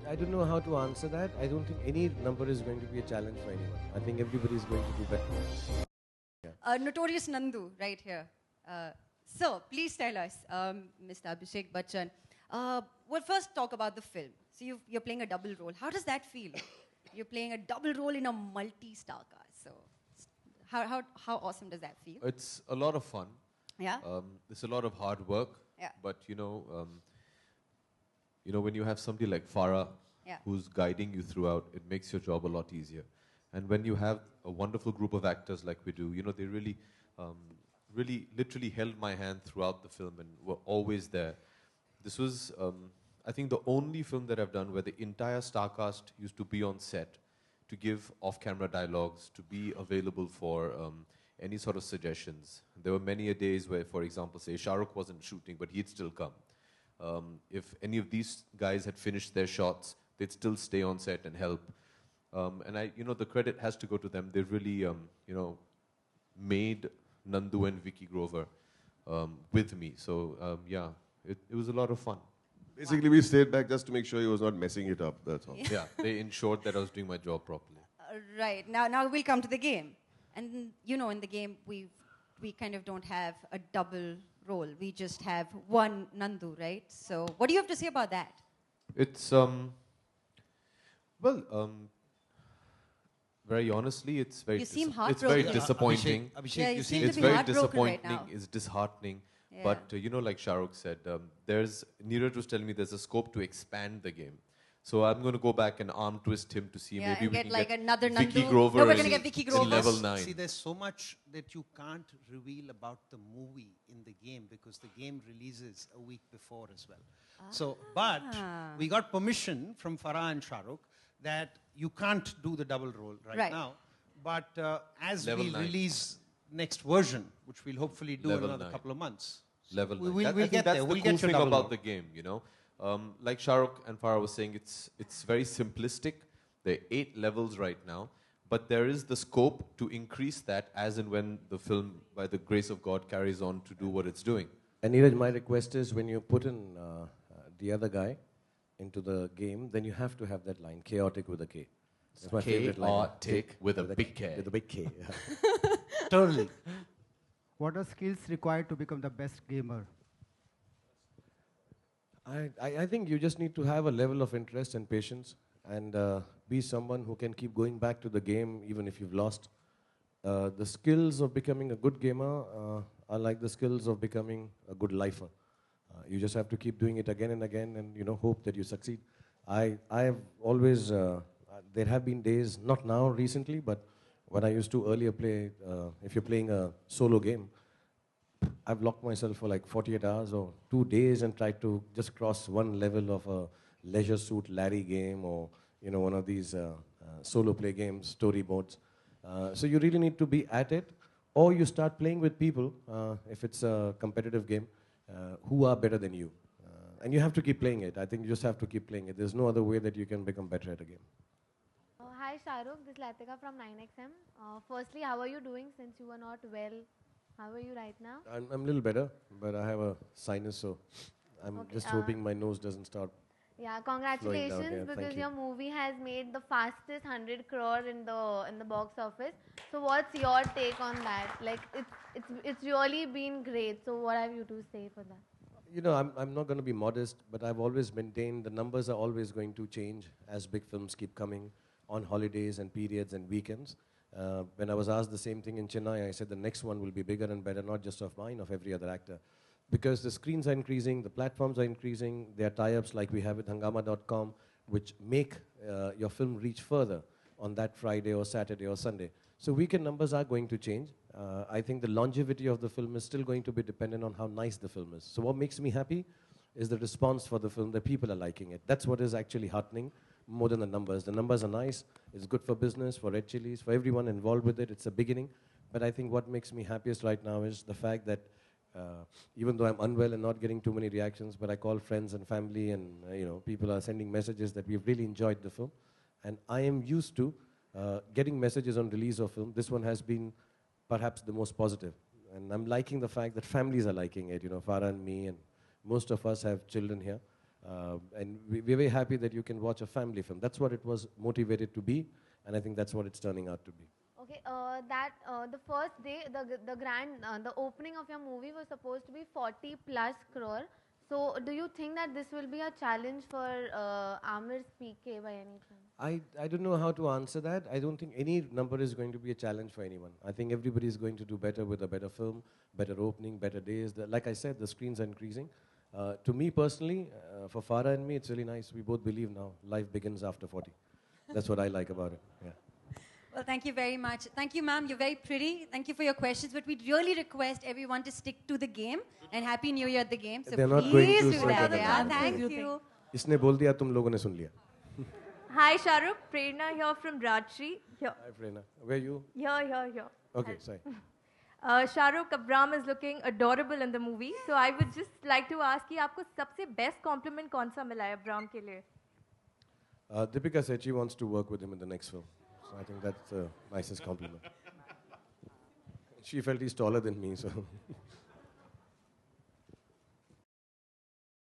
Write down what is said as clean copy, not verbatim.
I don't know how to answer that. I don't think any number is going to be a challenge for anyone. I think everybody is going to do better. Notorious Nandu, right here. So, please tell us, Mr. Abhishek Bachchan. We'll first talk about the film. So, you're playing a double role. How does that feel? You're playing a double role in a multi-star cast. So, how awesome does that feel? It's a lot of fun. Yeah. It's a lot of hard work. Yeah. But when you have somebody like Farah, who's guiding you throughout, it makes your job a lot easier. And when you have a wonderful group of actors like we do, they really, literally held my hand throughout the film and were always there. This was, I think, the only film that I've done where the entire star cast used to be on set to give off-camera dialogues, to be available for any sort of suggestions. There were many a days where, for example, say Shahrukh wasn't shooting, but he'd still come. If any of these guys had finished their shots, they'd still stay on set and help. And the credit has to go to them. They really, made Nandu and Vicky Grover with me. So, it was a lot of fun. Basically, we stayed back just to make sure he was not messing it up, that's all. Yeah, they ensured that I was doing my job properly. Right. Now we'll come to the game. And, in the game, we kind of don't have a double role. We just have one Nandu, right? So what do you have to say about that? It's, very honestly, it's very, it's very disappointing. Abhishek, you seem to it's be very heartbroken disappointing. right now. It's disheartening. Yeah. But like Shahrukh said, Neeraj was telling me there's a scope to expand the game. So I'm going to go back and arm twist him to see maybe we get can like get another Vicky Nandu. Grover No, we're going to get Vicky Grover. in level 9. See, there's so much that you can't reveal about the movie in the game because the game releases a week before as well. So, but we got permission from Farah and Shahrukh that you can't do the double role right now. But as level we 9. release next version, which we'll hopefully do Level in another 9. couple of months, level 9. we'll get there. We'll the get cool thing double about role. the game, Like Shahrukh and Farah was saying, it's very simplistic. There are 8 levels right now, but there is the scope to increase that as and when the film, by the grace of God, carries on to do what it's doing. And Neeraj, my request is when you put in the other guy into the game, then you have to have that line, chaotic with a K. That's my favorite line. Chaotic with a big K. With a big K. Totally. What are skills required to become the best gamer? I think you just need to have a level of interest and patience and be someone who can keep going back to the game even if you've lost. The skills of becoming a good gamer are like the skills of becoming a good lifer. You just have to keep doing it again and again and hope that you succeed. I have always, there have been days, not now recently, but when I used to earlier play, if you're playing a solo game, I've locked myself for like 48 hours or 2 days and tried to just cross one level of a Leisure Suit Larry game or one of these solo play games, story modes. So you really need to be at it, or you start playing with people, if it's a competitive game, who are better than you. And you have to keep playing it. I think you just have to keep playing it. There's no other way that you can become better at a game. Hi Shahrukh, this is Latika from 9XM. Firstly, how are you doing since you were not well? How are you right now? I'm a little better, but I have a sinus, so I'm just hoping my nose doesn't start. Yeah, congratulations because your movie has made the fastest 100 crore in the box office. So what's your take on that? Like it's really been great. So what have you to say for that? I'm not going to be modest, but I've always maintained the numbers are always going to change as big films keep coming on holidays and periods and weekends. When I was asked the same thing in Chennai, I said the next one will be bigger and better, not just of mine, of every other actor. Because the screens are increasing, the platforms are increasing, there are tie-ups like we have with Hungama.com, which make your film reach further on that Friday or Saturday or Sunday. So weekend numbers are going to change. I think the longevity of the film is still going to be dependent on how nice the film is. So what makes me happy is the response for the film, that people are liking it. That's what is actually heartening, more than the numbers. The numbers are nice, it's good for business, for Red Chillies, for everyone involved with it. It's a beginning. But I think what makes me happiest right now is the fact that even though I'm unwell and not getting too many reactions, but I call friends and family and people are sending messages that we've really enjoyed the film. And I am used to getting messages on release of film. This one has been perhaps the most positive. And I'm liking the fact that families are liking it, Farah and me, and most of us have children here. And we're very happy that you can watch a family film. That's what it was motivated to be, and I think that's what it's turning out to be. Okay, the first day, the opening of your movie was supposed to be 40 plus crore. So, do you think that this will be a challenge for Amir's PK by any chance? I don't know how to answer that. I don't think any number is going to be a challenge for anyone. I think everybody is going to do better with a better film, better opening, better days. Like I said, the screens are increasing. To me personally, for Farah and me, it's really nice. We both believe now life begins after 40. That's what I like about it. Yeah. Well, thank you very much. Thank you, ma'am. You're very pretty. Thank you for your questions. But we'd really request everyone to stick to the game. And Happy New Year at the game. So They're not going please to do say that. that. Yeah, thank you. इसने बोल दिया तुम लोगों ने सुन लिया. Hi, Shahrukh. Prerna here from Rajshri. Here. Hi, Prerna. Where are you? Here. Okay, sorry. Shahrukh, Abram is looking adorable in the movie. So I would just like to ask you, आपको सबसे best compliment कौन सा मिला है Abram के लिए? Deepika said she wants to work with him in the next film. So I think that's the nicest compliment. She felt he's taller than me, so.